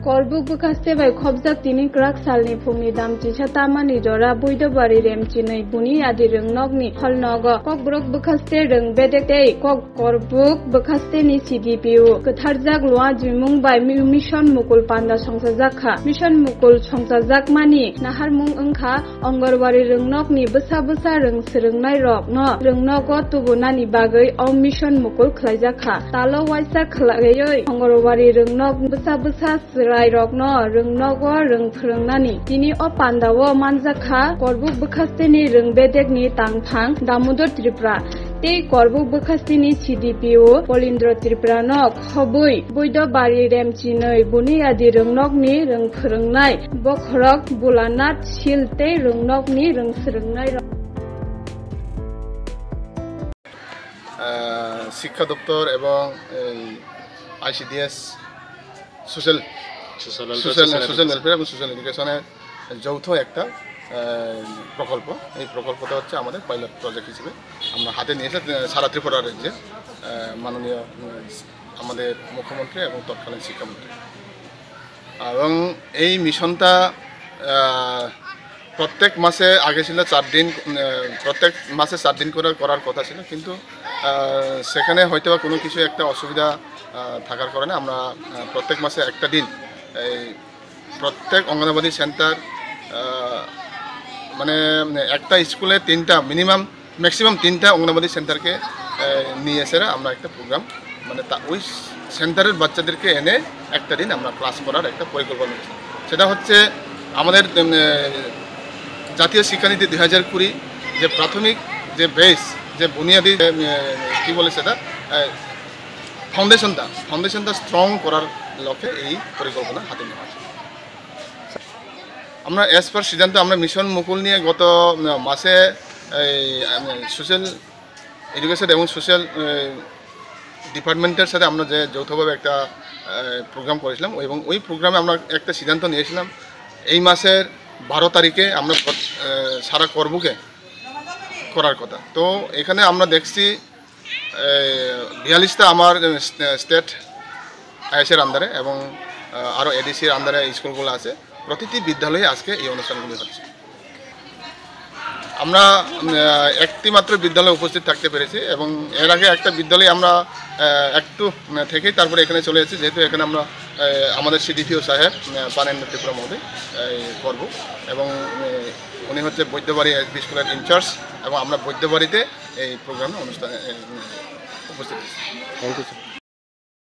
Korbuk bekaste bai khobjak tini krak salni phungni damchi satamani jora buidobari remchinai buni adi rongnokni holnogo kokbrok bekaste rong bedekei kok korbuk bekaste ni CDPO ketharjak loa jimung bai mission mukul panda songsajakha mission mukul songsajak mani naharmung engkha ongarwari rongnokni besa rong srungnai rok no rongnogo tubunani bagai o mission mukul khlaijakha talo waisa khlaioi ongarwari rongnok besa srai rok no rongnogo rong phrongnani tini o pandawo manjakha korbuk bekaste ni rong bedekni tangphang Damodar Tripura tei korbuk bekaste ni CDPO Polindra Tripura nok khobui buidobari remchinai buni adi rongnokni rong phrongnai bokhorok bulanat sil tei rongnokni rong srungnai শিক্ষা দপ্তর এবং ICDS social welfare এবং social এডুকেশনের যৌথ একটা প্রকল্প। এই প্রকল্পটা হচ্ছে আমাদের পাইলট প্রজেক্ট হিসেবে আমরা হাতে নিয়েছি সারা ত্রিপুরা রাজ্যে মাননীয় আমাদের মুখ্যমন্ত্রী এবং তৎকালীন শিক্ষামন্ত্রী। এবং এই মিশনটা প্রত্যেক মাসে আগে ছিল 4 দিন, প্রত্যেক মাসে 4 দিন করে করার কথা ছিল, কিন্তু সেখানে হয়তো বা কোনো কিছু একটা অসুবিধা থাকার কারণে আমরা প্রত্যেক মাসে একটা দিন এই প্রত্যেক অঙ্গনবাড়ি সেন্টার মানে একটা স্কুলে 3টা ম্যাক্সিমাম 3টা অঙ্গনবাড়ি সেন্টারকে নিয়ে এসে আমরা একটা প্রোগ্রাম মানে ওই সেন্টারের বাচ্চাদেরকে এনে একটা দিন আমরা ক্লাস করার একটা পরিকল্পনা নিয়েছি। সেটা হচ্ছে আমাদের জাতীয় শিক্ষানীতি 2020 যে প্রাথমিক যে বেস যে বুনিয়াদী কী বলে সেটা ফাউন্ডেশনটা স্ট্রং করার লক্ষ্যে এই পরিকল্পনা হাতে নেওয়া আছে। আমরা অ্যাজ পার সিদ্ধান্ত আমরা মিশন মুকুল নিয়ে গত মাসে সোশ্যাল এডুকেশন এবং সোশ্যাল ডিপার্টমেন্টের সাথে আমরা যে যৌথভাবে একটা প্রোগ্রাম করেছিলাম এবং ওই প্রোগ্রামে আমরা একটা সিদ্ধান্ত নিয়েছিলাম এই মাসের 12 তারিখে আমরা সারা করবুকে করার কথা। তো এখানে আমরা দেখছি 42টা আমার স্টেট আইএসের আন্ডারে এবং আরও এডিসির আন্ডারে স্কুলগুলো আছে, প্রতিটি বিদ্যালয়ে আজকে এই অনুষ্ঠানগুলি হচ্ছে। আমরা একটি মাত্র বিদ্যালয়ে উপস্থিত থাকতে পেরেছি এবং এর আগে একটা বিদ্যালয়ে আমরা একটু থেকেই তারপরে এখানে চলে এসেছি, যেহেতু এখানে আমরা আমাদের CDPO সাহেব পানেন্দ্র ত্রিপুরা মহোদয় করব এবং উনি হচ্ছে বৈদ্যবাড়ি SB স্কুলের ইনচার্জ এবং আমরা বৈদ্যবাড়িতে এই প্রোগ্রামে অনুষ্ঠানে উপস্থিত। Thank you sir.